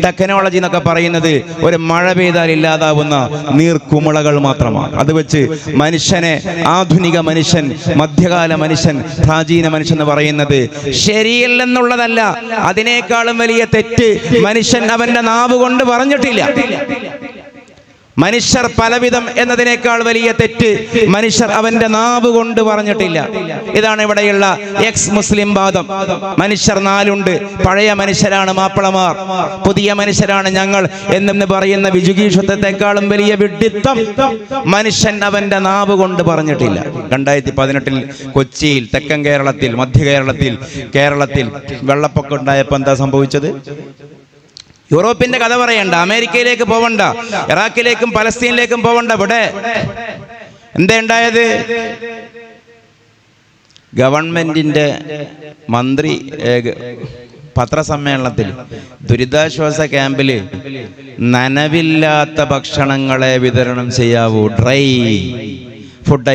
Technology എന്നൊക്കെ പറയുന്നത് ഒരു മഴ പെയ്താൽ ഇല്ലാതാവുന്ന നീർക്കുമിളകൾ മാത്രമാണ്. അത് വെച്ച് മനുഷ്യനെ, ആധുനിക മനുഷ്യൻ, മധ്യകാല മനുഷ്യൻ, പ്രാചീന മനുഷ്യൻ എന്ന് പറയുന്നത് ശരിയല്ലെന്നുള്ളതല്ല. അതിനേക്കാളും വലിയ തെറ്റ് മനുഷ്യൻ അവന്റെ നാവ് കൊണ്ട് പറഞ്ഞിട്ടില്ല. മനുഷ്യർ പലവിധം എന്നതിനേക്കാൾ വലിയ തെറ്റ് മനുഷ്യർ അവന്റെ നാവ് കൊണ്ട് പറഞ്ഞിട്ടില്ല. ഇതാണ് ഇവിടെയുള്ള എക്സ് മുസ്ലിം വാദം. മനുഷ്യർ നാലുണ്ട്. പഴയ മനുഷ്യരാണ് മാപ്പിളമാർ, പുതിയ മനുഷ്യരാണ് ഞങ്ങൾ എന്ന് പറയുന്ന വിജുഗീഷത്വത്തെക്കാളും വലിയ വിഡ്ഢിത്തം മനുഷ്യൻ അവന്റെ നാവ് കൊണ്ട് പറഞ്ഞിട്ടില്ല. 2018 കൊച്ചിയിൽ, തെക്കൻ കേരളത്തിൽ, മധ്യ കേരളത്തിൽ വെള്ളപ്പൊക്കം ഉണ്ടായപ്പോൾ എന്താ സംഭവിച്ചത്? യൂറോപ്പിന്റെ കഥ പറയണ്ട, അമേരിക്കയിലേക്ക് പോവണ്ട, ഇറാഖിലേക്കും പലസ്തീനിലേക്കും പോവണ്ട. ഇവിടെ എന്താ ഉണ്ടായത്? ഗവൺമെന്റിന്റെ മന്ത്രി പത്രസമ്മേളനത്തിൽ ദുരിതാശ്വാസ ക്യാമ്പില് നനവില്ലാത്ത ഭക്ഷണങ്ങളെ വിതരണം ചെയ്യാവൂ, ഡ്രൈ ഫുഡ്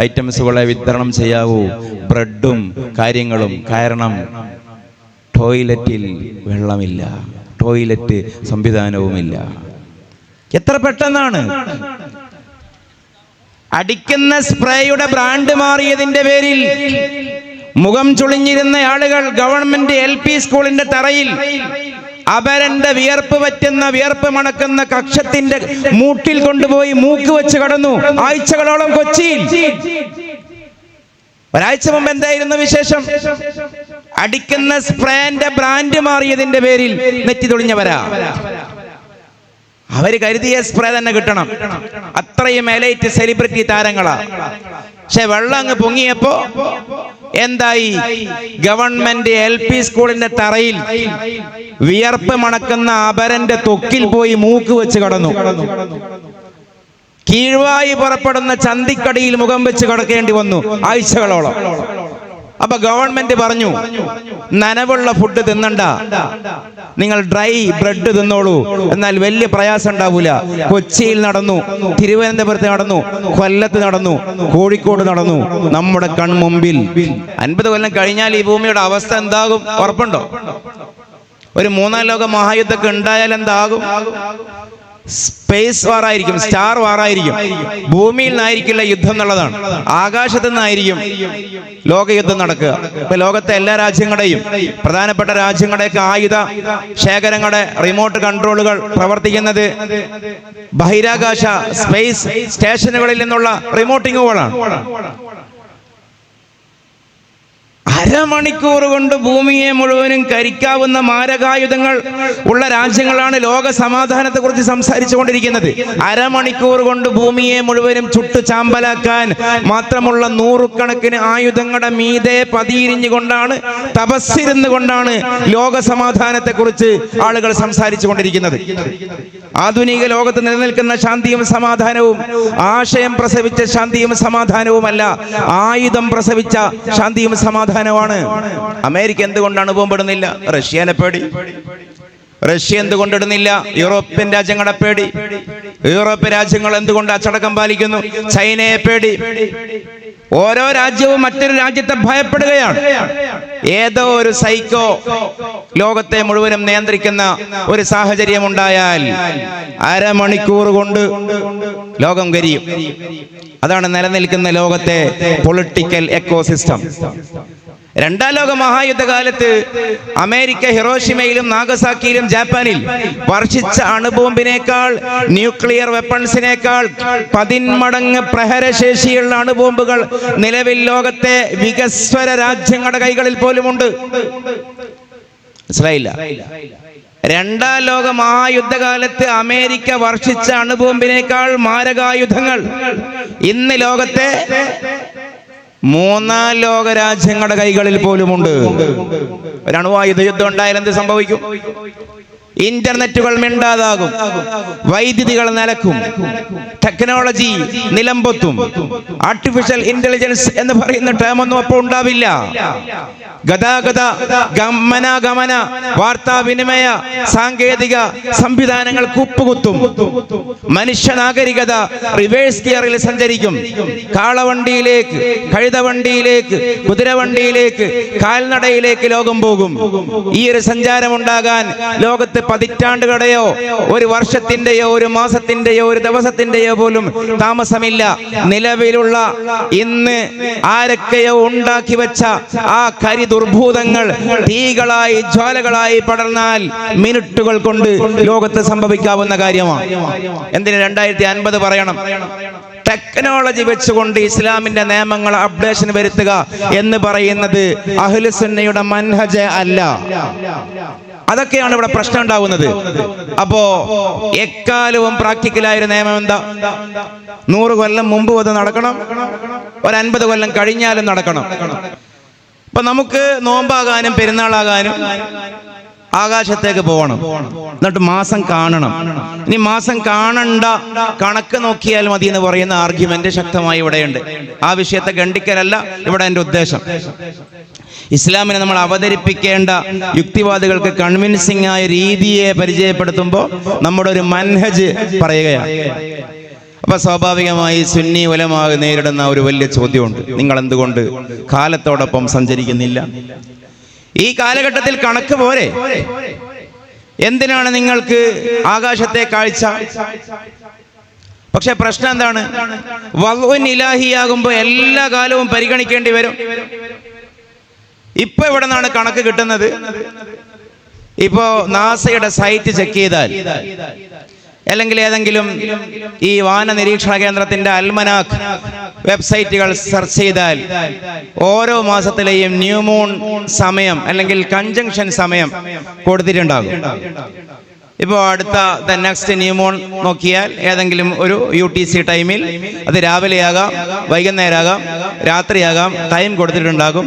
ഐറ്റംസുകളെ വിതരണം ചെയ്യാവൂ, ബ്രെഡും കാര്യങ്ങളും. കാരണം ടോയ്ലറ്റിൽ വെള്ളമില്ല, ടോയ്ലറ്റ് സംവിധാനവുമില്ല. എത്ര പെട്ടെന്നാണ്! അടിക്കുന്ന സ്പ്രേയുടെ ബ്രാൻഡ് മാറിയതിന്റെ പേരിൽ മുഖം ചുളിഞ്ഞിരുന്ന ആളുകൾ ഗവൺമെന്റ് LP സ്കൂളിന്റെ തറയിൽ അപരന്റെ വിയർപ്പ് പറ്റുന്ന, വിയർപ്പ് മണക്കുന്ന കക്ഷത്തിന്റെ മൂട്ടിൽ കൊണ്ടുപോയി മൂക്ക് വെച്ച് കടന്നു. ആഴ്ചകളോളം കൊച്ചിയിൽ. ഒരാഴ്ച മുമ്പ് എന്തായിരുന്നു വിശേഷം? അടിക്കുന്ന സ്പ്രേന്റെ ബ്രാൻഡ് മാറിയതിന്റെ പേരിൽ നെറ്റി തുളിഞ്ഞവരാ. അവര് കരുതിയ സ്പ്രേ തന്നെ കിട്ടണം. അത്രയും എലൈറ്റ് സെലിബ്രിറ്റി താരങ്ങളാ. പക്ഷെ വെള്ളം അങ്ങ് പൊങ്ങിയപ്പോ എന്തായി? ഗവൺമെന്റ് LP സ്കൂളിന്റെ തറയിൽ വിയർപ്പ് മണക്കുന്ന അപരന്റെ തൊക്കിൽ പോയി മൂക്ക് വെച്ച് കടന്നു. കീഴ്വായി പുറപ്പെടുന്ന ചന്തിക്കടിയിൽ മുഖം വെച്ച് കിടക്കേണ്ടി വന്നു ആഴ്ചകളോളം. അപ്പൊ ഗവൺമെന്റ് പറഞ്ഞു, നനവുള്ള ഫുഡ് തിന്നണ്ട, നിങ്ങൾ ഡ്രൈ ബ്രെഡ് തിന്നോളൂ, എന്നാൽ വലിയ പ്രയാസം ഉണ്ടാവൂല. കൊച്ചിയിൽ നടന്നു, തിരുവനന്തപുരത്ത് നടന്നു, കൊല്ലത്ത് നടന്നു, കോഴിക്കോട് നടന്നു. നമ്മുടെ കൺമുമ്പിൽ 50 കൊല്ലം കഴിഞ്ഞാൽ ഈ ഭൂമിയുടെ അവസ്ഥ എന്താകും ഉറപ്പുണ്ടോ? ഒരു 3-ാം ലോക മഹായുദ്ധമൊക്കെ ഉണ്ടായാൽ എന്താകും? സ്പേസ് വാറായിരിക്കും, സ്റ്റാർ വാറായിരിക്കും. ഭൂമിയിൽ നിന്നായിരിക്കില്ല യുദ്ധം എന്നുള്ളതാണ്, ആകാശത്തു നിന്നായിരിക്കും ലോകയുദ്ധം നടക്കുക. ഇപ്പൊ ലോകത്തെ എല്ലാ രാജ്യങ്ങളുടെയും, പ്രധാനപ്പെട്ട രാജ്യങ്ങളുടെയൊക്കെ ആയുധ ശേഖരങ്ങളുടെ റിമോട്ട് കൺട്രോളുകൾ പ്രവർത്തിക്കുന്നത് ബഹിരാകാശ സ്പേസ് സ്റ്റേഷനുകളിൽ നിന്നുള്ള റിമോട്ടിങ്ങുകളാണ്. അരമണിക്കൂർ കൊണ്ട് ഭൂമിയെ മുഴുവനും കരിക്കാവുന്ന മാരകായുധങ്ങൾ ഉള്ള രാജ്യങ്ങളാണ് ലോക സമാധാനത്തെ കുറിച്ച് സംസാരിച്ചു കൊണ്ടിരിക്കുന്നത്. അരമണിക്കൂർ കൊണ്ട് ഭൂമിയെ മുഴുവനും ചുട്ടു ചാമ്പലാക്കാൻ മാത്രമുള്ള 100 കണക്കിന് ആയുധങ്ങളുടെ മീതെ പതിയിരിഞ്ഞുകൊണ്ടാണ്, തപസ്സിരുന്നു കൊണ്ടാണ് ലോക സമാധാനത്തെ കുറിച്ച് ആളുകൾ സംസാരിച്ചു കൊണ്ടിരിക്കുന്നത്. ആധുനിക ലോകത്ത് നിലനിൽക്കുന്ന ശാന്തിയും സമാധാനവും ആശയം പ്രസവിച്ച ശാന്തിയും സമാധാനവുമല്ല, ആയുധം പ്രസവിച്ച ശാന്തിയും സമാധാനവും. അമേരിക്ക എന്തുകൊണ്ടാണ് ബോംബിടുന്നില്ല? റഷ്യനെ പേടി. റഷ്യ എന്തുകൊണ്ടിടുന്നില്ല? യൂറോപ്യൻ രാജ്യങ്ങളെ പേടി. യൂറോപ്യൻ രാജ്യങ്ങൾ എന്തുകൊണ്ട് അച്ചടക്കം പാലിക്കുന്നു? ചൈനയെ പേടി. ഓരോ രാജ്യവും മറ്റൊരു രാജ്യത്തെ ഭയപ്പെടുകയാണ്. ഏതോ ഒരു സൈക്കോ ലോകത്തെ മുഴുവനും നിയന്ത്രിക്കുന്ന ഒരു സാഹചര്യം ഉണ്ടായാൽ അരമണിക്കൂർ കൊണ്ട് ലോകം കരിയും. അതാണ് നിലനിൽക്കുന്ന ലോകത്തെ പൊളിറ്റിക്കൽ എക്കോസിസ്റ്റം. 2-ാം ലോക മഹായുദ്ധകാലത്ത് അമേരിക്ക ഹിരോഷിമയിലും നാഗസാക്കിയിലും ജപ്പാനിൽ വർഷിച്ച അണുബോംബിനേക്കാൾ, ന്യൂക്ലിയർ വെപ്പൺസിനേക്കാൾ 10 മടങ്ങ് പ്രഹരശേഷിയുള്ള അണുബോംബുകൾ നിലവിൽ ലോകത്തെ വികസ്വര രാജ്യങ്ങളുടെ കൈകളിൽ പോലുമുണ്ട്. മനസ്സിലായില്ല? 2-ാം ലോക മഹായുദ്ധകാലത്ത് അമേരിക്ക വർഷിച്ച അണുബോംബിനേക്കാൾ മാരകായുധങ്ങൾ ഇന്ന് ലോകത്തെ 3-ാം ലോക രാജ്യങ്ങളുടെ കൈകളിൽ പോലുമുണ്ട്. ഒരു അണുവായുധ യുദ്ധം ഉണ്ടായാൽ എന്ത് സംഭവിക്കും? ഇന്റർനെറ്റുകൾ മിണ്ടാതാകും, വൈദ്യുതികൾ നിലക്കും, ടെക്നോളജി നിലമ്പൊത്തും, ആർട്ടിഫിഷ്യൽ ഇന്റലിജൻസ് എന്ന് പറയുന്ന ടേമൊന്നും അപ്പോൾ ഉണ്ടാവില്ല. ഗതാഗത ഗമനാഗമന വാർത്താവിനിമയ സാങ്കേതിക സംവിധാനങ്ങൾ കൂപ്പുകുത്തും. മനുഷ്യ നാഗരികത റിവേഴ്സ് ഗിയറിൽ സഞ്ചരിക്കും. കാളവണ്ടിയിലേക്ക്, കഴുതവണ്ടിയിലേക്ക്, കുതിരവണ്ടിയിലേക്ക്, കാൽനടയിലേക്ക് ലോകം പോകും. ഈ ഒരു സഞ്ചാരം ഉണ്ടാകാൻ ലോകത്ത് പതിറ്റാണ്ടുകളുടെയോ ഒരു വർഷത്തിന്റെയോ ഒരു മാസത്തിന്റെയോ ഒരു ദിവസത്തിന്റെയോ പോലും താമസമില്ല. നിലവിലുള്ള ഇന്ന് ആരൊക്കെയോ ഉണ്ടാക്കി വെച്ച ആ കരി ദുർഭൂതങ്ങൾ തീകളായി ജ്വാലകളായി പടർന്നാൽ മിനിറ്റുകൾ കൊണ്ട് ലോകത്ത് സംഭവിക്കാവുന്ന കാര്യമാണ്. എന്തിന് 2050 പറയണം? ടെക്നോളജി വെച്ചുകൊണ്ട് ഇസ്ലാമിന്റെ നിയമങ്ങൾ അപ്ഡേഷൻ വരുത്തുക എന്ന് പറയുന്നത് അഹ്ലുസുന്നയുടെ മൻഹജ് അല്ല. അതൊക്കെയാണ് ഇവിടെ പ്രശ്നം ഉണ്ടാവുന്നത്. അപ്പോ എക്കാലവും പ്രാക്ടിക്കലായ ഒരു നിയമം എന്താ? 100 കൊല്ലം മുമ്പ് അത് നടക്കണം, ഒരു 50 കൊല്ലം കഴിഞ്ഞാലും നടക്കണം. അപ്പൊ നമുക്ക് നോമ്പാകാനും പെരുന്നാളാകാനും ആകാശത്തേക്ക് പോകണം, എന്നിട്ട് മാസം കാണണം. ഇനി മാസം കാണണ്ട, കണക്ക് നോക്കിയാൽ മതി എന്ന് പറയുന്ന ആർഗ്യുമെന്റ് ശക്തമായി ഇവിടെയുണ്ട്. ആ വിഷയത്തെ ഖണ്ഡിക്കലല്ല ഇവിടെ എൻ്റെ ഉദ്ദേശം. ഇസ്ലാമിനെ നമ്മൾ അവതരിപ്പിക്കേണ്ട യുക്തിവാദികൾക്ക് കൺവിൻസിംഗ് ആയ രീതിയെ പരിചയപ്പെടുത്തുമ്പോൾ നമ്മുടെ ഒരു മൻഹജ് പറയുകയാണ്. അപ്പൊ സ്വാഭാവികമായി സുന്നി ഉലമാ നേരിടുന്ന ഒരു വലിയ ചോദ്യമുണ്ട്: നിങ്ങൾ എന്തുകൊണ്ട് കാലത്തോടൊപ്പം സഞ്ചരിക്കുന്നില്ല? ഈ കാലഘട്ടത്തിൽ കണക്ക് പോരെ? എന്തിനാണ് നിങ്ങൾക്ക് ആകാശത്തെ കാഴ്ച? പക്ഷെ പ്രശ്നം എന്താണ്? വൽഉൻ ഇലാഹിയാകുമ്പോൾ എല്ലാ കാലവും പരിഗണിക്കേണ്ടി വരും. ഇപ്പൊ ഇവിടെ നിന്നാണ് കണക്ക് കിട്ടുന്നത്. ഇപ്പോ നാസയുടെ സൈറ്റ് ചെക്ക് ചെയ്താൽ, അല്ലെങ്കിൽ ഏതെങ്കിലും ഈ വാന നിരീക്ഷണ കേന്ദ്രത്തിന്റെ അൽമനാഖ് വെബ്സൈറ്റുകൾ സെർച്ച് ചെയ്താൽ ഓരോ മാസത്തിലെയും ന്യൂമൂൺ സമയം അല്ലെങ്കിൽ കൺജങ്ഷൻ സമയം കൊടുത്തിട്ടുണ്ടാകും. ഇപ്പോൾ അടുത്ത നെക്സ്റ്റ് ന്യൂമൂൺ നോക്കിയാൽ ഏതെങ്കിലും ഒരു UTC ടൈമിൽ, അത് രാവിലെയാകാം, വൈകുന്നേരമാകാം, രാത്രിയാകാം, ടൈം കൊടുത്തിട്ടുണ്ടാകും.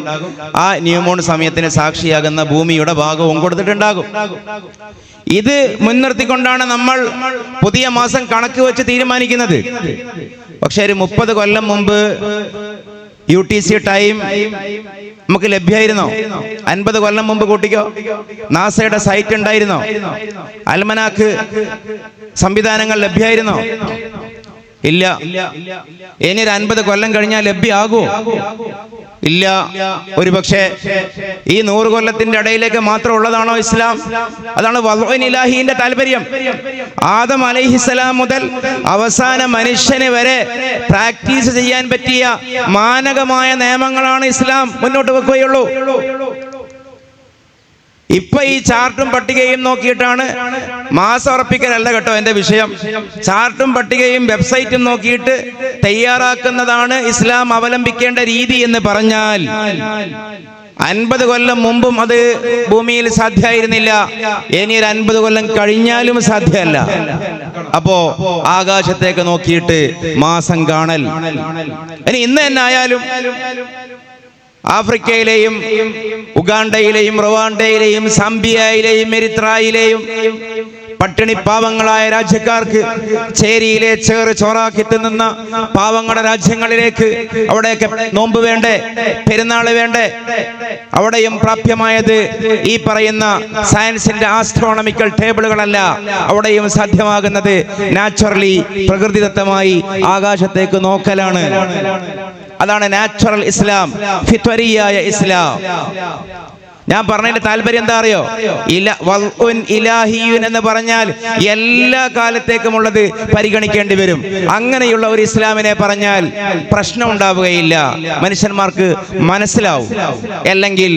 ആ ന്യൂമൂൺ സമയത്തിന് സാക്ഷിയാകുന്ന ഭൂമിയുടെ ഭാഗവും കൊടുത്തിട്ടുണ്ടാകും. ഇത് മുൻനിർത്തിക്കൊണ്ടാണ് നമ്മൾ പുതിയ മാസം കണക്ക് വെച്ച് തീരുമാനിക്കുന്നത്. പക്ഷെ ഒരു 30 കൊല്ലം മുമ്പ് UTC ടൈം നമുക്ക് ലഭ്യമായിരുന്നോ? 50 കൊല്ലം മുമ്പ് കൂട്ടിക്കോ. നാസയുടെ സൈറ്റ് ഉണ്ടായിരുന്നോ? അൽമനാക്ക് സംവിധാനങ്ങൾ ലഭ്യമായിരുന്നോ? ഇല്ല. ഇനി ഒരു 50 കൊല്ലം കഴിഞ്ഞാൽ ലഭ്യമാകുമോ? ഇല്ല. ഒരു പക്ഷേ ഈ 100 കൊല്ലത്തിന്റെ ഇടയിലേക്ക് മാത്രം ഉള്ളതാണോ ഇസ്ലാം? അതാണ് വൽഉൻ ഇലാഹിന്റെ താല്പര്യം. ആദം അലൈഹിസ്സലാം മുതൽ അവസാന മനുഷ്യന് വരെ പ്രാക്ടീസ് ചെയ്യാൻ പറ്റിയ മാനകമായ നിയമങ്ങളാണ് ഇസ്ലാം മുന്നോട്ട് വെക്കുകയുള്ളൂ. ഇപ്പൊ ഈ ചാർട്ടും പട്ടികയും നോക്കിയിട്ടാണ്, മാസം ഉറപ്പിക്കലല്ല കേട്ടോ എന്റെ വിഷയം. ചാർട്ടും പട്ടികയും വെബ്സൈറ്റും നോക്കിയിട്ട് തയ്യാറാക്കുന്നതാണ് ഇസ്ലാം അവലംബിക്കേണ്ട രീതി എന്ന് പറഞ്ഞാൽ 50 കൊല്ലം മുമ്പും അത് ഭൂമിയിൽ സാധ്യമായിരുന്നില്ല. ഇനി ഒരു 50 കൊല്ലം കഴിഞ്ഞാലും സാധ്യമല്ല. അപ്പോ ആകാശത്തേക്ക് നോക്കിയിട്ട് മാസം കാണൽ ഇനി ഇന്ന് തന്നെ ആയാലും ആഫ്രിക്കയിലെയും ഉഗാണ്ടയിലെയും റുവാണ്ടയിലെയും സാംബിയയിലെയും എരിത്രായിലെയും പട്ടിണി പാവങ്ങളായ രാജ്യക്കാർക്ക് ചേരിയിലെ ചേറ് ചോറാക്കി തിന്നുന്ന പാവങ്ങളുടെ രാജ്യങ്ങളിലേക്ക് അവിടെയൊക്കെ നോമ്പ് വേണ്ടേ, പെരുന്നാൾ വേണ്ടേ? അവിടെയും പ്രാപ്യമായത് ഈ പറയുന്ന സയൻസിന്റെ ആസ്ട്രോണമിക്കൽ ടേബിളുകളല്ല. അവിടെയും സാധ്യമാകുന്നത് നാച്ചുറലി, പ്രകൃതിദത്തമായി ആകാശത്തേക്ക് നോക്കലാണ്. അതാണ് നാച്ചുറൽ ഇസ്ലാം, ഫിത്വരിയായ ഇസ്ലാം. ഞാൻ പറഞ്ഞതിന്റെ താല്പര്യം എന്താ അറിയോ? വൽഉൻ ഇലാഹിയുൻ എന്ന് പറഞ്ഞാൽ എല്ലാ കാലത്തേക്കുമുള്ളത് പരിഗണിക്കേണ്ടി വരും. അങ്ങനെയുള്ള ഒരു ഇസ്ലാമിനെ പറഞ്ഞാൽ പ്രശ്നം ഉണ്ടാവുകയില്ല, മനുഷ്യന്മാർക്ക് മനസ്സിലാവും. അല്ലെങ്കിൽ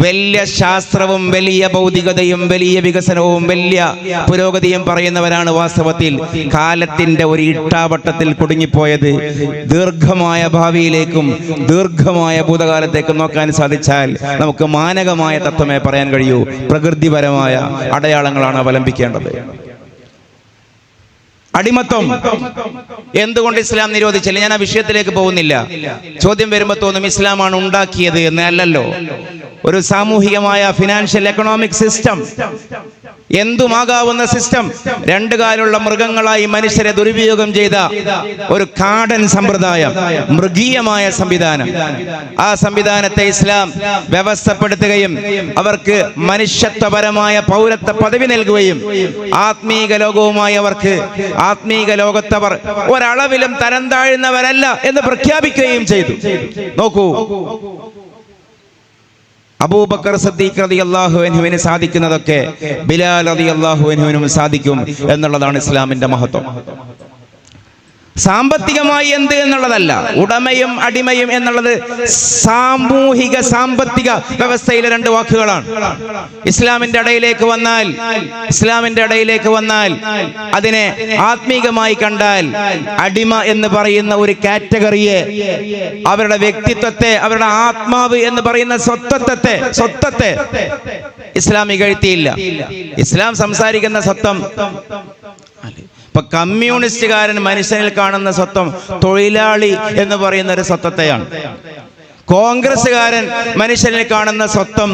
വലിയ ശാസ്ത്രവും വലിയ ഭൗതികതയും വലിയ വികസനവും വലിയ പുരോഗതിയും പറയുന്നവരാണ് വാസ്തവത്തിൽ കാലത്തിന്റെ ഒരു ഇട്ടാവട്ടത്തിൽ കുടുങ്ങിപ്പോയത്. ദീർഘമായ ഭാവിയിലേക്കും ദീർഘമായ ഭൂതകാലത്തേക്കും നോക്കാൻ സാധിച്ചാൽ നമുക്ക് മാനക തത്വമേ പറയാൻ കഴിയൂ. പ്രകൃതിപരമായ അടയാളങ്ങളാണ് അവലംബിക്കേണ്ടത്. അടിമത്വം എന്തുകൊണ്ട് ഇസ്ലാം നിരോധിച്ചില്ല? ഞാൻ ആ വിഷയത്തിലേക്ക് പോകുന്നില്ല. ചോദ്യം വരുമ്പോൾ തോന്നും ഇസ്ലാമാണ് ഉണ്ടാക്കിയത് എന്ന്. അല്ലല്ലോ. ഒരു സാമൂഹികമായ ഫിനാൻഷ്യൽ എക്കണോമിക് സിസ്റ്റം എന്തുമാകാവുന്ന സിസ്റ്റം രണ്ടു കാലുള്ള മൃഗങ്ങളായി മനുഷ്യരെ ദുരുപയോഗം ചെയ്ത ഒരു കാടൻ സമ്പ്രദായം, മൃഗീയമായ സംവിധാനം. ആ സംവിധാനത്തെ ഇസ്ലാം വ്യവസ്ഥപ്പെടുത്തുകയും അവർക്ക് മനുഷ്യത്വപരമായ പൗരത്വ പദവി നൽകുകയും ആത്മീക ലോകവുമായി അവർക്ക് ആത്മീക ലോകത്തവർ ഒരളവിലും തരം താഴുന്നവരല്ല എന്ന് പ്രഖ്യാപിക്കുകയും ചെയ്തു. നോക്കൂ, അബൂബക്കർ സിദ്ദീഖ് റളിയല്ലാഹു അൻഹുവിന് സാധിക്കുന്നതൊക്കെ ബിലാൽ റളിയല്ലാഹു അൻഹുവിനും സാധിക്കും എന്നുള്ളതാണ് ഇസ്ലാമിന്റെ മഹത്വം. സാമ്പത്തികമായി എന്ത് എന്നുള്ളതല്ല, ഉടമയും അടിമയും എന്നുള്ളത് സാമൂഹിക സാമ്പത്തിക വ്യവസ്ഥയിലെ രണ്ട് വാക്കുകളാണ്. ഇസ്ലാമിന്റെ ഇടയിലേക്ക് വന്നാൽ അതിനെ ആത്മീകമായി കണ്ടാൽ അടിമ എന്ന് പറയുന്ന ഒരു കാറ്റഗറിയെ, അവരുടെ വ്യക്തിത്വത്തെ, അവരുടെ ആത്മാവ് എന്ന് പറയുന്ന സ്വത്വത്തെ ഇസ്ലാം ഇകഴ്ത്തിയില്ല. ഇസ്ലാം സംസാരിക്കുന്ന സ്വത്വം, ഇപ്പൊ കമ്മ്യൂണിസ്റ്റുകാരൻ മനുഷ്യനിൽ കാണുന്ന സ്വത്വം തൊഴിലാളി എന്ന് പറയുന്ന ഒരു സ്വത്വത്തെയാണ്. കോൺഗ്രസ്സുകാരൻ മനുഷ്യനിൽ കാണുന്ന സ്വത്വം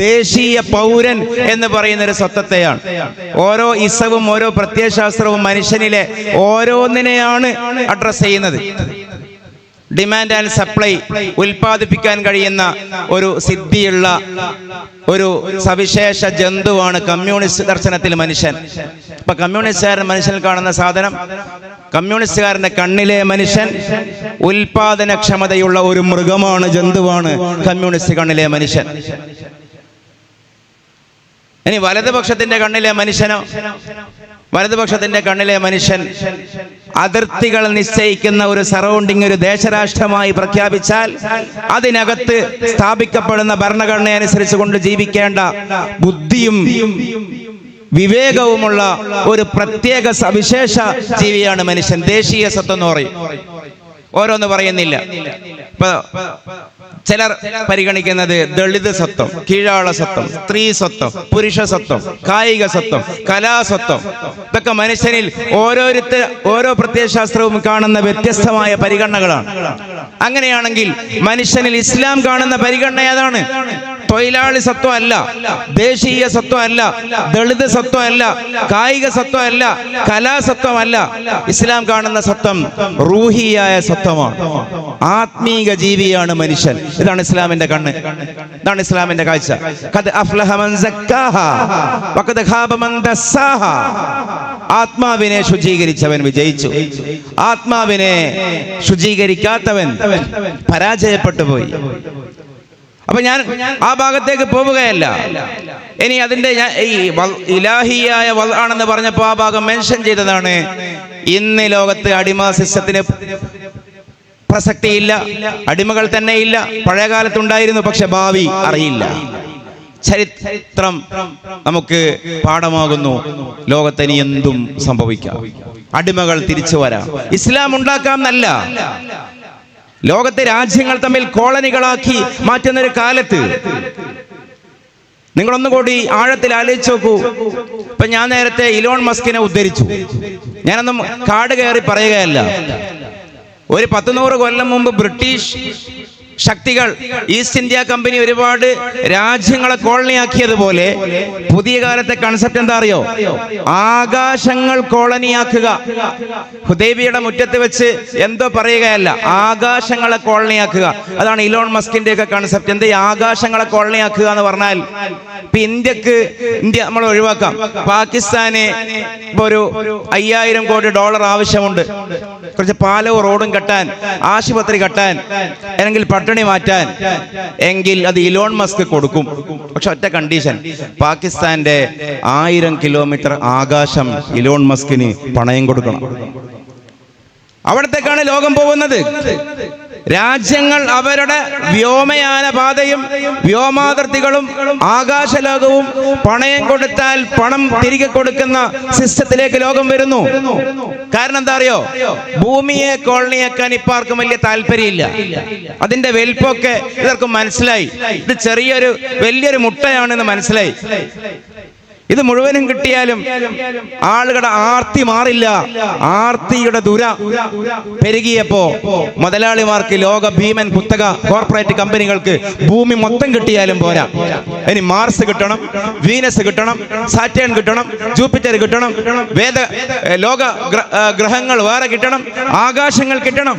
ദേശീയ പൗരൻ എന്ന് പറയുന്ന ഒരു സ്വത്വത്തെയാണ്. ഓരോ ഇസവും ഓരോ പ്രത്യയശാസ്ത്രവും മനുഷ്യനിലെ ഓരോന്നിനെയാണ് അഡ്രസ് ചെയ്യുന്നത്. ഡിമാൻഡ് ആൻഡ് സപ്ലൈ ഉൽപ്പാദിപ്പിക്കാൻ കഴിയുന്ന ഒരു സിദ്ധിയുള്ള ഒരു സവിശേഷ ജന്തുവാണ് കമ്മ്യൂണിസ്റ്റ് ദർശനത്തിൽ മനുഷ്യൻ. ഇപ്പൊ കമ്മ്യൂണിസ്റ്റുകാരൻ മനുഷ്യനിൽ കാണുന്ന സാധനം, കമ്മ്യൂണിസ്റ്റുകാരന്റെ കണ്ണിലെ മനുഷ്യൻ ഉൽപാദനക്ഷമതയുള്ള ഒരു മൃഗമാണ്, ജന്തുവാണ് കമ്മ്യൂണിസ്റ്റ് കണ്ണിലെ മനുഷ്യൻ. ഇനി വലതുപക്ഷത്തിന്റെ കണ്ണിലെ മനുഷ്യൻ അതിർത്തികൾ നിശ്ചയിക്കുന്ന ഒരു സറൗണ്ടിങ്, ഒരു ദേശരാഷ്ട്രമായി പ്രഖ്യാപിച്ചാൽ അതിനകത്ത് സ്ഥാപിക്കപ്പെടുന്ന ഭരണഘടന അനുസരിച്ച് കൊണ്ട് ജീവിക്കേണ്ട ബുദ്ധിയും വിവേകവുമുള്ള ഒരു പ്രത്യേക സവിശേഷ ജീവിയാണ് മനുഷ്യൻ. ദേശീയ സ്വത്വം എന്ന് പറയും. ഓരോന്ന് പറയുന്നില്ല. ഇപ്പൊ ചിലർ പരിഗണിക്കുന്നത് ദളിത് സ്വത്വം, കീഴാള സ്വത്വം, സ്ത്രീ സ്വത്വം, പുരുഷ സ്വത്വം, കായിക സ്വത്വം, കലാസ്വത്വം. ഇതൊക്കെ മനുഷ്യനിൽ ഓരോ പ്രത്യയശാസ്ത്രവും കാണുന്ന വ്യത്യസ്തമായ പരിഗണനകളാണ്. അങ്ങനെയാണെങ്കിൽ മനുഷ്യനിൽ ഇസ്ലാം കാണുന്ന പരിഗണന ഏതാണ്? തൊഴിലാളി സ്വത്വം അല്ല, ദേശീയ സ്വത്വം അല്ല, ദളിത് സ്വത്വം അല്ല, കായിക സ്വത്വം അല്ല, കലാസ്വത്വം അല്ല. ഇസ്ലാം കാണുന്ന സ്വത്വം റൂഹിയായ സ്വത്വമാണ്. ആത്മീക ജീവിയാണ് മനുഷ്യൻ. ഇതാണ് ഇസ്ലാമിന്റെ കണ്ണ്, ഇതാണ് ഇസ്ലാമിന്റെ കാഴ്ച. ഖദ് അഫ്ലഹ മൻ സക്കാഹാ വഖദ് ഖാബ മൻ ദസ്സാഹാ. ആത്മാവിനെ ശുചീകരിച്ചവൻ വിജയിച്ചു, ആത്മാവിനെ ശുചീകരിക്കാത്തവൻ പരാജയപ്പെട്ടു പോയി. അപ്പൊ ഞാൻ ആ ഭാഗത്തേക്ക് പോവുകയല്ല. ഇനി അതിന്റെ ഈ ഇലാഹിയായ ആണെന്ന് പറഞ്ഞപ്പോൾ ആ ഭാഗം മെൻഷൻ ചെയ്തതാണ്. ഇന്ന് ലോകത്ത് അടിമ സിസ്റ്റത്തിന് പ്രസക്തിയില്ല, അടിമകൾ തന്നെ ഇല്ല. പഴയകാലത്തുണ്ടായിരുന്നു, പക്ഷെ ഭാവി അറിയില്ല. ചരിത്രം നമുക്ക് പാഠമാകുന്നു. ലോകത്തിന് എന്തും സംഭവിക്കാം, അടിമകൾ തിരിച്ചു വരാം. ഇസ്ലാം ഉണ്ടാക്കാം എന്നല്ല, ലോകത്തെ രാജ്യങ്ങൾ തമ്മിൽ കോളനികളാക്കി മാറ്റുന്നൊരു കാലത്ത് നിങ്ങളൊന്നുകൂടി ആഴത്തിൽ ആലോചിച്ച് നോക്കൂ. ഇപ്പൊ ഞാൻ നേരത്തെ ഇലോൺ മസ്കിനെ ഉദ്ധരിച്ചു. ഞാനൊന്നും കാട് കയറി പറയുകയല്ല. ഒരു 100 കൊല്ലം മുമ്പ് ബ്രിട്ടീഷ് ശക്തികൾ, ഈസ്റ്റ് ഇന്ത്യ കമ്പനി ഒരുപാട് രാജ്യങ്ങളെ കോളനിയാക്കിയതുപോലെ പുതിയ കാലത്തെ കൺസെപ്റ്റ് എന്താ അറിയോ? ആകാശങ്ങൾ കോളനിയാക്കുക. ഹുദൈബിയയുടെ മുറ്റത്ത് വെച്ച് എന്തോ പറയുകയല്ല, ആകാശങ്ങളെ കോളനിയാക്കുക. അതാണ് ഇലോൺ മസ്കിന്റെ ഒക്കെ കൺസെപ്റ്റ്. എന്ത് ആകാശങ്ങളെ കോളനിയാക്കുക എന്ന് പറഞ്ഞാൽ, ഇപ്പൊ ഇന്ത്യ നമ്മൾ ഒഴിവാക്കാം. പാകിസ്ഥാന് ഇപ്പൊ ഒരു $5000 കോടി ആവശ്യമുണ്ട്. കുറച്ച് പാലവും റോഡും കെട്ടാൻ, ആശുപത്രി കെട്ടാൻ, അല്ലെങ്കിൽ പട്ടിണി മാറ്റാൻ. എങ്കിൽ അത് ഇലോൺ മസ്ക് കൊടുക്കും. പക്ഷെ ഒറ്റ കണ്ടീഷൻ, പാകിസ്ഥാന്റെ 1000 കിലോമീറ്റർ ആകാശം ഇലോൺ മസ്കിന് പണയം കൊടുക്കണം. അവിടത്തേക്കാണ് ലോകം പോകുന്നത്. രാജ്യങ്ങൾ അവരുടെ വ്യോമയാന പാതയും വ്യോമാതിർത്തികളും ആകാശലോകവും പണയം കൊടുത്താൽ പണം തിരികെ കൊടുക്കുന്ന സിസ്റ്റത്തിലേക്ക് ലോകം വരുന്നു. കാരണം എന്താ അറിയോ? ഭൂമിയെ കോളനിയാക്കാൻ ഇപ്പൊ ആർക്കും വലിയ താല്പര്യമില്ല. അതിന്റെ വലിപ്പമൊക്കെ ഇവർക്ക് മനസ്സിലായി. ഇത് വലിയൊരു മുട്ടയാണെന്ന് മനസ്സിലായി. ഇത് മുഴുവനും കിട്ടിയാലും ആളുകളുടെ ആർത്തി മാറില്ല. ആർത്തിയുടെ ദുര പെരുകിയപ്പോ മുതലാളിമാർക്ക് ലോക ഭീമൻ കുത്തക കോർപ്പറേറ്റ് കമ്പനികൾക്ക് ഭൂമി മൊത്തം കിട്ടിയാലും പോരാ. ഇനി മാർസ് കിട്ടണം, വീനസ് കിട്ടണം, സാറ്റേൺ കിട്ടണം, ജൂപ്പിറ്റർ കിട്ടണം, ലോക ഗ്രഹങ്ങൾ വേറെ കിട്ടണം, ആകാശങ്ങൾ കിട്ടണം.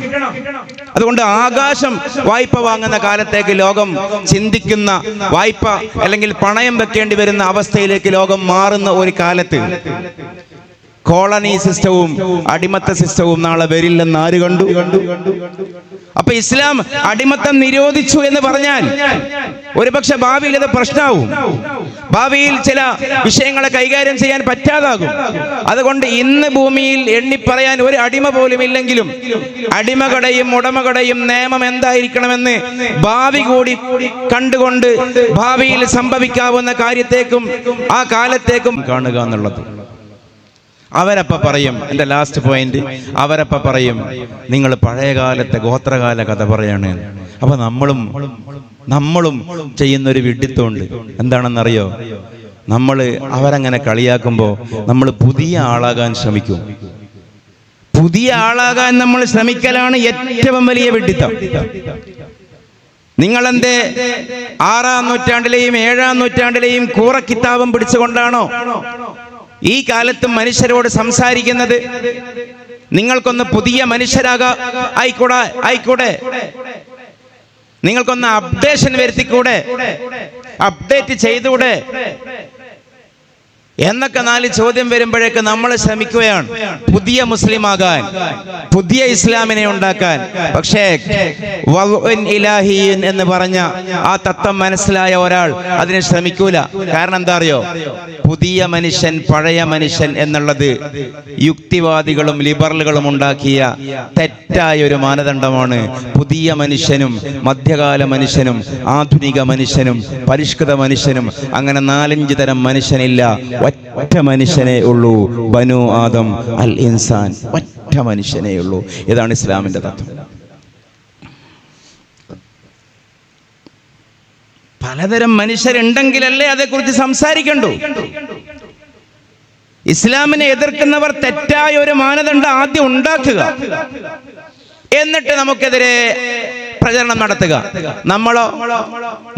അതുകൊണ്ട് ആകാശം വായ്പ വാങ്ങുന്ന കാലത്തേക്ക് ലോകം ചിന്തിക്കുന്ന, വായ്പ അല്ലെങ്കിൽ പണയം വെക്കേണ്ടി വരുന്ന അവസ്ഥയിലേക്ക് ലോകം മാറുന്ന ഒരു കാലത്ത് കോളനി സിസ്റ്റവും അടിമത്ത സിസ്റ്റവും നാളെ വരില്ലെന്ന് ആര് കണ്ടു? അപ്പൊ ഇസ്ലാം അടിമത്തം നിരോധിച്ചു എന്ന് പറഞ്ഞാൽ ഒരുപക്ഷെ ഭാവിയിൽ അത് പ്രശ്നമാവും. ഭാവിയിൽ ചില വിഷയങ്ങളെ കൈകാര്യം ചെയ്യാൻ പറ്റാതാകും. അതുകൊണ്ട് ഇന്ന് ഭൂമിയിൽ എണ്ണിപ്പറയാൻ ഒരു അടിമ പോലും ഇല്ലെങ്കിലും അടിമകളുടെയും ഉടമകളുടെയും നിയമം എന്തായിരിക്കണമെന്ന് ഭാവി കൂടി കണ്ടുകൊണ്ട് ഭാവിയിൽ സംഭവിക്കാവുന്ന കാര്യത്തേക്കും ആ കാലത്തേക്കും കാണുക എന്നുള്ളത്. അവരപ്പ പറയും, എൻ്റെ ലാസ്റ്റ് പോയിന്റ്, അവരപ്പ പറയും നിങ്ങൾ പഴയകാലത്തെ ഗോത്രകാല കഥ പറയാണ്. അപ്പൊ നമ്മളും ചെയ്യുന്നൊരു വിഡ്ഢിത്തമുണ്ട്. എന്താണെന്നറിയോ? അവരങ്ങനെ കളിയാക്കുമ്പോൾ നമ്മൾ പുതിയ ആളാകാൻ ശ്രമിക്കും. പുതിയ ആളാകാൻ നമ്മൾ ശ്രമിക്കലാണ് ഏറ്റവും വലിയ വിഡ്ഢിത്തം. നിങ്ങളെന്തേ 6-ാം നൂറ്റാണ്ടിലെയും 7-ാം നൂറ്റാണ്ടിലെയും കൂറക്കിത്താബും പിടിച്ചുകൊണ്ടാണോ ഈ കാലത്തും മനുഷ്യരോട് സംസാരിക്കുന്നത്? നിങ്ങൾക്കൊന്ന് പുതിയ ആയിക്കൂടെ, നിങ്ങൾക്കൊന്ന് അപ്ഡേഷൻ വരുത്തിക്കൂടെ, അപ്ഡേറ്റ് ചെയ്തുകൂടെ എന്നൊക്കെ 4 ചോദ്യം വരുമ്പോഴേക്ക് നമ്മൾ ശ്രമിക്കുകയാണ് പുതിയ മുസ്ലിം ആകാൻ, പുതിയ ഇസ്ലാമിനെ ഉണ്ടാക്കാൻ. പക്ഷേ ഇലാഹിയൻ എന്ന് പറഞ്ഞ ആ തത്വം മനസ്സിലായ ഒരാൾ അതിന് ശ്രമിക്കൂല. കാരണം എന്താ അറിയോ? പുതിയ മനുഷ്യൻ, പഴയ മനുഷ്യൻ എന്നുള്ളത് യുക്തിവാദികളും ലിബറലുകളും ഉണ്ടാക്കിയ തെറ്റായ ഒരു മാനദണ്ഡമാണ്. പുതിയ മനുഷ്യനും മധ്യകാല മനുഷ്യനും ആധുനിക മനുഷ്യനും പരിഷ്കൃത മനുഷ്യനും അങ്ങനെ 4-5 തരം മനുഷ്യനില്ല. ഒറ്റ മനുഷ്യനേ ഉള്ളൂ, ബനു ആദം അൽ ഇൻസാൻ. ഒറ്റ മനുഷ്യനേ ഉള്ളൂ. ഇതാണ് ഇസ്ലാമിന്റെ തത്വം. പലതരം മനുഷ്യരുണ്ടെങ്കിലല്ലേ അതേക്കുറിച്ച് സംസാരിക്കണ്ടു. ഇസ്ലാമിനെ എതിർക്കുന്നവർ തെറ്റായ ഒരു മാനദണ്ഡം ആദ്യം ഉണ്ടാക്കുക, എന്നിട്ട് നമുക്കെതിരെ പ്രചരണം നടത്തുക. നമ്മളോ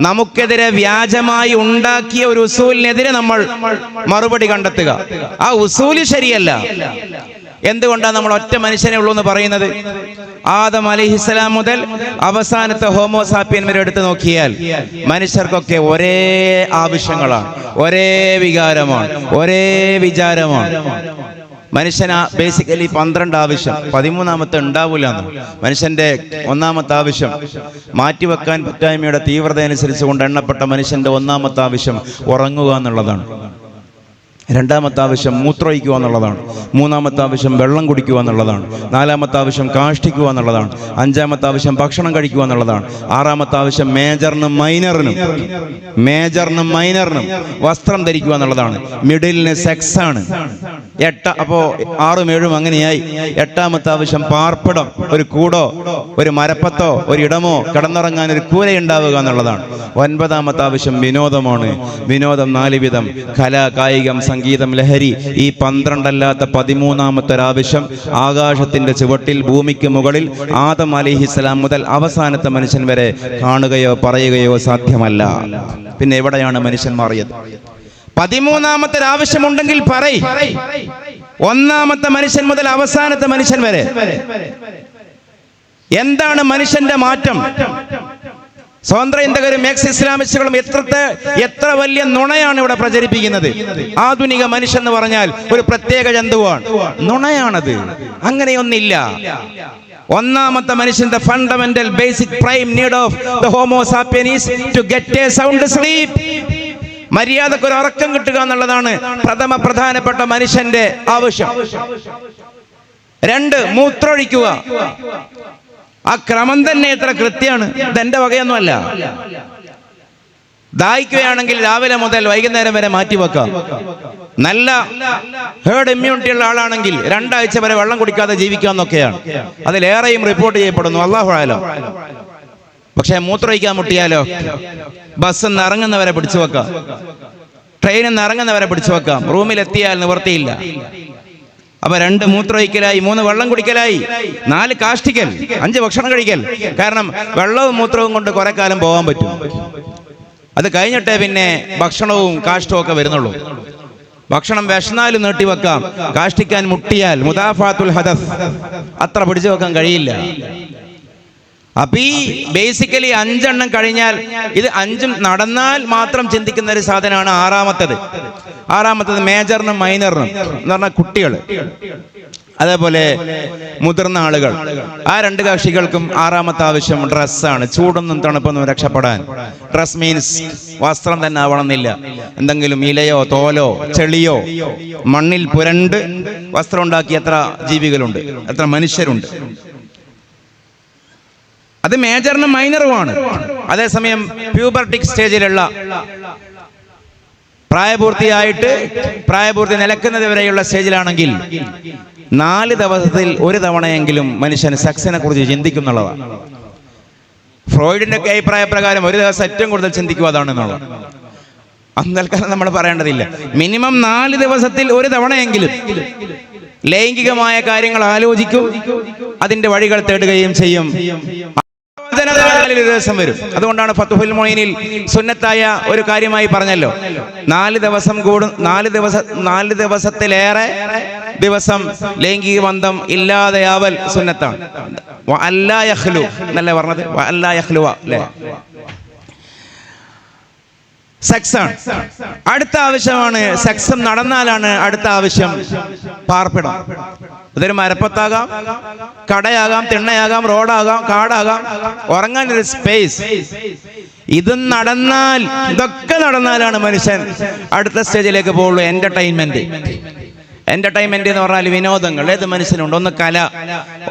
നമുക്കെതിരെ വ്യാജമായി ഉണ്ടാക്കിയ ഒരു ഉസൂലിനെതിരെ നമ്മൾ മറുപടി കണ്ടെത്തുക. ആ ഉസൂല് ശരിയല്ല. എന്തുകൊണ്ടാണ് നമ്മൾ ഒറ്റ മനുഷ്യനെ ഉള്ളൂ എന്ന് പറയുന്നത്? ആദം അലൈഹിസ്സലാം മുതൽ അവസാനത്തെ ഹോമോസാപ്പിയൻ വരെ എടുത്തു നോക്കിയാൽ മനുഷ്യർക്കൊക്കെ ഒരേ ആവശ്യങ്ങളാണ്, ഒരേ വികാരമാണ്, ഒരേ വിചാരമാണ്. മനുഷ്യന് ബേസിക്കലി 12 ആവശ്യം, 13ാമത്തെ ഉണ്ടാവില്ല. മനുഷ്യന്റെ 1ാമത്തെ ആവശ്യം മാറ്റിവെക്കാൻ പറ്റായ്മയുടെ തീവ്രത അനുസരിച്ച് കൊണ്ട് എണ്ണപ്പെട്ട മനുഷ്യന്റെ 1ാമത്തെ ആവശ്യം ഉറങ്ങുക എന്നുള്ളതാണ്. 2ാമത്തെ ആവശ്യം മൂത്രമൊഴിക്കുക എന്നുള്ളതാണ്. 3ാമത്തെ ആവശ്യം വെള്ളം കുടിക്കുക എന്നുള്ളതാണ്. 4ാമത്തെ ആവശ്യം കാഷ്ടിക്കുക എന്നുള്ളതാണ്. 5ാമത്തെ ആവശ്യം ഭക്ഷണം കഴിക്കുക എന്നുള്ളതാണ്. 6ാമത്തെ ആവശ്യം മേജറിനും മൈനറിനും വസ്ത്രം ധരിക്കുക എന്നുള്ളതാണ്. മിഡിലിന് സെക്സ് ആണ്. അപ്പോ 6ഉം 7ഉം അങ്ങനെയായി. 8ാമത്തെ ആവശ്യം പാർപ്പിടം, ഒരു കൂടോ ഒരു മരപ്പത്തോ ഒരു ഇടമോ കിടന്നുറങ്ങാൻ ഒരു കൂരയുണ്ടാവുക എന്നുള്ളതാണ്. 9ാമത്തെ ആവശ്യം വിനോദമാണ്. വിനോദം 4 വിധം: കല, കായികം, സംഗീതം, ലഹരി. ഈ 12 അല്ലാത്ത 13ാമത്തെ ഒരാവശ്യം ആകാശത്തിന്റെ ചുവട്ടിൽ ഭൂമിക്ക് മുകളിൽ ആദം അലൈഹിസ്സലാം മുതൽ അവസാനത്തെ മനുഷ്യൻ വരെ കാണുകയോ പറയുകയോ സാധ്യമല്ല. പിന്നെ എവിടെയാണ് മനുഷ്യൻ മാറിയത്? 13ാമത്തെ ആവശ്യമുണ്ടെങ്കിൽ പറയ്. 1ാമത്തെ മനുഷ്യൻ മുതൽ അവസാനത്തെ മനുഷ്യൻ വരെ എന്താണ് മനുഷ്യന്റെ മാറ്റം? സ്വതന്ത്ര ചിന്തകരും എക്സ് ഇസ്ലാമിസ്റ്റുകളും എത്ര വലിയ നുണയാണ് ഇവിടെ പ്രചരിപ്പിക്കുന്നത്. ആധുനിക മനുഷ്യൻ എന്ന് പറഞ്ഞാൽ ഒരു പ്രത്യേക ജന്തുവാണ്. നുണയാണത്. അങ്ങനെയൊന്നില്ല. 1ാമത്തെ മനുഷ്യന്റെ fundamental basic prime need of the homo sapien is to get a sound sleep. മര്യാദക്ക് ഒരു ഉറക്കം കിട്ടുക എന്നുള്ളതാണ് പ്രധാനപ്പെട്ട മനുഷ്യന്റെ ആവശ്യം. 2, മൂത്രമൊഴിക്കുക. ആ ക്രമം തന്നെ എത്ര കൃത്യമാണ്. ഇതെന്റെ വകയൊന്നുമല്ല. ദാഹിക്കുകയാണെങ്കിൽ രാവിലെ മുതൽ വൈകുന്നേരം വരെ മാറ്റിവെക്കാം. നല്ല ഹേർഡ് ഇമ്മ്യൂണിറ്റി ഉള്ള ആളാണെങ്കിൽ 2 ആഴ്ച വരെ വെള്ളം കുടിക്കാതെ ജീവിക്കാമെന്നൊക്കെയാണ്. അതിലേറെയും റിപ്പോർട്ട് ചെയ്യപ്പെടുന്നു. അല്ലാഹു അഅലം. പക്ഷെ മൂത്രമൊഴിക്കാൻ മുട്ടിയാലോ ബസ് ഇറങ്ങുന്നവരെ പിടിച്ചു വെക്കാം. ട്രെയിനിൽ നിന്ന് ഇറങ്ങുന്നവരെ പിടിച്ചു വെക്കാം, റൂമിലെത്തിയാൽ നിവർത്തിയില്ല. അപ്പൊ 2 മൂത്രമൊഴിക്കലായി, 3 വെള്ളം കുടിക്കലായി, 4 കാഷ്ടിക്കൽ, 5 ഭക്ഷണം കഴിക്കൽ. കാരണം വെള്ളവും മൂത്രവും കൊണ്ട് കുറെ കാലം പോകാൻ പറ്റും. അത് കഴിഞ്ഞിട്ടേ പിന്നെ ഭക്ഷണവും കാഷ്ടവും ഒക്കെ വരുന്നുള്ളൂ. ഭക്ഷണം വിശന്നാലും നീട്ടിവെക്കാം, കാഷ്ടിക്കാൻ മുട്ടിയാൽ മുദാഫാത്തുൽ ഹദസ് അത്ര പിടിച്ചു വെക്കാൻ കഴിയില്ല. അപ്പൊ ഈ ബേസിക്കലി 5 എണ്ണം കഴിഞ്ഞാൽ ഇത് 5ഉം നടന്നാൽ മാത്രം ചിന്തിക്കുന്ന ഒരു സാധനമാണ് ആറാമത്തത് മേജറിനും മൈനറിനും എന്ന് പറഞ്ഞാൽ കുട്ടികൾ, അതേപോലെ മുതിർന്ന ആളുകൾ. ആ 2 കക്ഷികൾക്കും 6ാമത്തെ ആവശ്യം ഡ്രസ്സാണ്. ചൂടൊന്നും തണുപ്പൊന്നും രക്ഷപ്പെടാൻ. ഡ്രസ് മീൻസ് വസ്ത്രം തന്നെ ആവണമെന്നില്ല, എന്തെങ്കിലും ഇലയോ തോലോ ചെളിയോ മണ്ണിൽ പുരണ്ട് വസ്ത്രം ഉണ്ടാക്കി എത്ര ജീവികളുണ്ട്, എത്ര മനുഷ്യരുണ്ട്. അത് മേജറിനും മൈനറുമാണ്. അതേസമയം പ്യൂബർട്ടിക് സ്റ്റേജിലുള്ള പ്രായപൂർത്തി നിലക്കുന്നത് വരെയുള്ള സ്റ്റേജിലാണെങ്കിൽ 4 ദിവസത്തിൽ 1 തവണയെങ്കിലും മനുഷ്യൻ സെക്സിനെ കുറിച്ച് ചിന്തിക്കുന്നുള്ളതാണ്. ഫ്രോയിഡിന്റെ ഒക്കെ അഭിപ്രായ പ്രകാരം 1 ദിവസം ഏറ്റവും കൂടുതൽ ചിന്തിക്കുക അതാണെന്നുള്ളത്. അന്നൽക്കാലം നമ്മൾ പറയേണ്ടതില്ല. മിനിമം 4 ദിവസത്തിൽ 1 തവണയെങ്കിലും ലൈംഗികമായ കാര്യങ്ങൾ ആലോചിക്കും, അതിന്റെ വഴികൾ തേടുകയും ചെയ്യും. ദിവസം വരും. അതുകൊണ്ടാണ് ഫത്ഹുൽ മുഈനിൽ സുന്നത്തായ ഒരു കാര്യമായി പറഞ്ഞല്ലോ, 4 ദിവസത്തിലേറെ ദിവസം ലൈംഗിക ബന്ധം ഇല്ലാതെയാവൽ സുന്നത്താണ്. വഅല്ലാ യഖ്ലു എന്നല്ലേ പറഞ്ഞത്? വഅല്ലാ യഖ്ലുവ അല്ലേ? സെക്സാണ് അടുത്ത ആവശ്യമാണ്. സെക്സും നടന്നാലാണ് അടുത്ത ആവശ്യം പാർപ്പിടം. ഇതൊരു മരപ്പത്താകാം, കടയാകാം, തിണ്ണയാകാം, റോഡാകാം, കാടാകാം, ഉറങ്ങാൻ ഒരു സ്പേസ്. ഇതൊക്കെ നടന്നാലാണ് മനുഷ്യൻ അടുത്ത സ്റ്റേജിലേക്ക് പോകുള്ളൂ. എന്റർടൈൻമെന്റ് എന്ന് പറഞ്ഞാൽ വിനോദങ്ങൾ ഏത് മനുഷ്യനുണ്ട്. ഒന്ന് കല,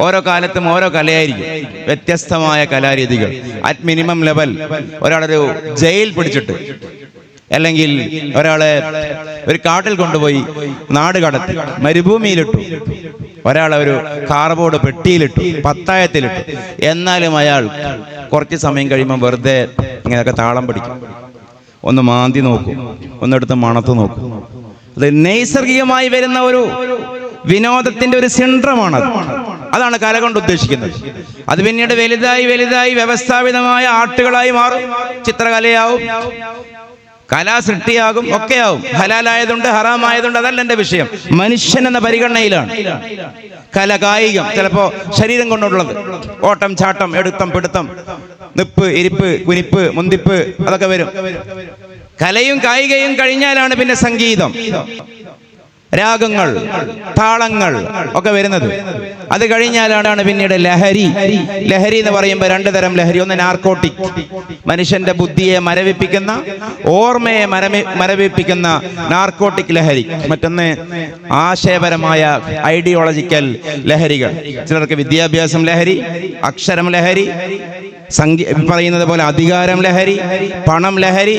ഓരോ കാലത്തും ഓരോ കലയായിരിക്കും, വ്യത്യസ്തമായ കലാരീതികൾ. അറ്റ് മിനിമം ലെവൽ ഒരാളൊരു ജയിൽ പിടിച്ചിട്ട്, അല്ലെങ്കിൽ ഒരാളെ ഒരു കാട്ടിൽ കൊണ്ടുപോയി നാട് കടത്തി മരുഭൂമിയിലിട്ടു, ഒരാളെ ഒരു കാർബോർഡ് പെട്ടിയിലിട്ടു, പത്തായത്തിലിട്ടു, എന്നാലും അയാൾ കുറച്ച് സമയം കഴിയുമ്പോൾ വെറുതെ ഇങ്ങനെയൊക്കെ താളം പിടിക്കും, ഒന്ന് മാന്തി നോക്കും, ഒന്നെടുത്ത് മണത്ത് നോക്കും. അത് നൈസർഗികമായി വരുന്ന ഒരു വിനോദത്തിന്റെ ഒരു സിൻഡ്രമാണ്. അതാണ് കല കൊണ്ട് ഉദ്ദേശിക്കുന്നത്. അത് പിന്നീട് വലുതായി വ്യവസ്ഥാപിതമായ ആർട്ടുകളായി മാറും, ചിത്രകലയാവും, കലാസൃഷ്ടിയാകും, ഒക്കെയാവും. ഹലാലായതുണ്ട്, ഹറാമായതുണ്ട്, അതല്ല എന്റെ വിഷയം. മനുഷ്യൻ എന്ന പരിഗണനയിലാണ് കല. കായികം ചിലപ്പോ ശരീരം കൊണ്ടുള്ളത്, ഓട്ടം, ചാട്ടം, എടുത്തം, പിടുത്തം, നിപ്പ്, ഇരിപ്പ്, കുനിപ്പ്, മുന്തിപ്പ്, അതൊക്കെ വരും. കലയും കായികയും കഴിഞ്ഞാലാണ് പിന്നെ സംഗീതം, രാഗങ്ങൾ, താളങ്ങൾ ഒക്കെ വരുന്നത്. അത് കഴിഞ്ഞാലാണ് പിന്നീട് ലഹരി എന്ന് പറയുമ്പോൾ 2 തരം ലഹരി. ഒന്ന് നാർക്കോട്ടിക്, മനുഷ്യന്റെ ബുദ്ധിയെ മരവിപ്പിക്കുന്ന, ഓർമ്മയെ മരവിപ്പിക്കുന്ന നാർക്കോട്ടിക് ലഹരി. മറ്റൊന്ന് ആശയപരമായ ഐഡിയോളജിക്കൽ ലഹരികൾ. ചിലർക്ക് വിദ്യാഭ്യാസം ലഹരി, അക്ഷരം ലഹരി, പറയുന്നത് പോലെ അധികാരം ലഹരി, പണം ലഹരി,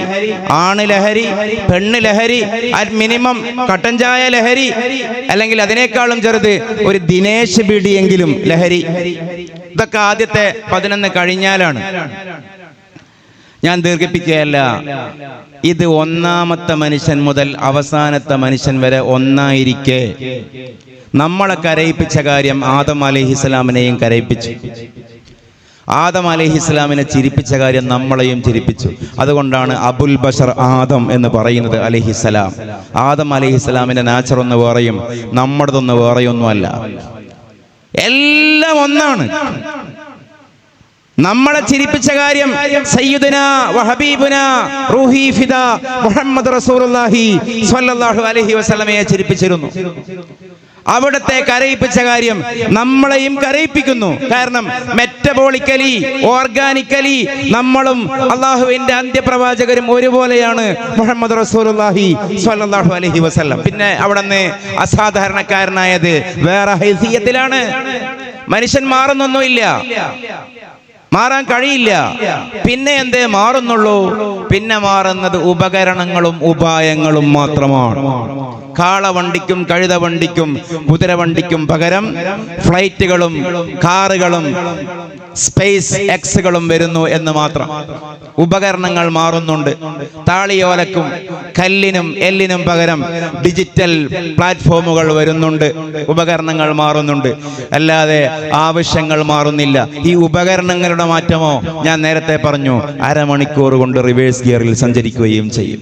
ആണ് ലഹരി, പെണ്ണ് ലഹരി, അറ്റ് മിനിമം കട്ടൻ ചായ ലഹരി, അല്ലെങ്കിൽ അതിനേക്കാളും ചെറുത് ഒരു ദിനേശ് ബീഡിയെങ്കിലും ലഹരി. ഇതൊക്കെ ആദ്യത്തെ 11 കഴിഞ്ഞാലാണ്. ഞാൻ ദീർഘിപ്പിക്കുകയല്ല, ഇത് 1ാമത്തെ മനുഷ്യൻ മുതൽ അവസാനത്തെ മനുഷ്യൻ വരെ ഒന്നായിരിക്കെ നമ്മളെ കരയിപ്പിച്ച കാര്യം ആദം അലൈഹിസ്സലാമിനെയും കരയിപ്പിച്ചു. ആദം അലൈഹിസ്സലാമിനെ ചിരിപ്പിച്ച കാര്യം നമ്മളെയും ചിരിപ്പിച്ചു. അതുകൊണ്ടാണ് അബുൽ ബഷർ ആദം എന്ന് പറയുന്നത് അലൈഹിസ്സലാം. ആദം അലൈഹിസ്സലാമിന്റെ നാച്ചർ ഒന്ന് വേറെയും നമ്മുടേതൊന്ന് വേറെയൊന്നുമല്ല, എല്ലാം ഒന്നാണ്. നമ്മളെ ചിരിപ്പിച്ച കാര്യം സയ്യിദുനാ വഹബീബുനാ റൂഹി ഫിദാ മുഹമ്മദ് റസൂലുള്ളാഹി സ്വല്ലല്ലാഹു അലൈഹി വസല്ലമയെ ചിരിപ്പിച്ചിരുന്നു. അവിടത്തെ കരയിപ്പിച്ച കാര്യം നമ്മളെയും കരയിപ്പിക്കുന്നു. കാരണം മെറ്റബോളിക്കലി, ഓർഗാനിക്കലി നമ്മളും അള്ളാഹുവിന്റെ അന്ത്യപ്രവാചകരും ഒരുപോലെയാണ് മുഹമ്മദ് റസൂലുള്ളാഹി സ്വല്ലല്ലാഹു അലൈഹി വസല്ലം. പിന്നെ അവിടുന്ന് അസാധാരണക്കാരനായത് വേറെ ഹൈസിയത്തിലാണ്. മനുഷ്യൻ മാറുന്നൊന്നുമില്ല. മാറാൻ കഴിയില്ല. പിന്നെ എന്തേ മാറുന്നുള്ളൂ? പിന്നെ മാറുന്നത് ഉപകരണങ്ങളും ഉപായങ്ങളും മാത്രമാണ്. കാളവണ്ടിക്കും കഴുതവണ്ടിക്കും കുതിരവണ്ടിക്കും പകരം ഫ്ലൈറ്റുകളും കാറുകളും സ്പേസ് എക്സുകളും വരുന്നു എന്ന് മാത്രം. ഉപകരണങ്ങൾ മാറുന്നുണ്ട്. താളിയോലക്കും കല്ലിനും എല്ലിനും പകരം ഡിജിറ്റൽ പ്ലാറ്റ്ഫോമുകൾ വരുന്നുണ്ട്. ഉപകരണങ്ങൾ മാറുന്നുണ്ട്, അല്ലാതെ ആവശ്യങ്ങൾ മാറുന്നില്ല. ഈ ഉപകരണങ്ങളുടെ മാറ്റമോ ഞാൻ നേരത്തെ പറഞ്ഞു, അരമണിക്കൂർ കൊണ്ട് റിവേഴ്സ് ഗിയറിൽ സഞ്ചരിക്കുകയും ചെയ്യും.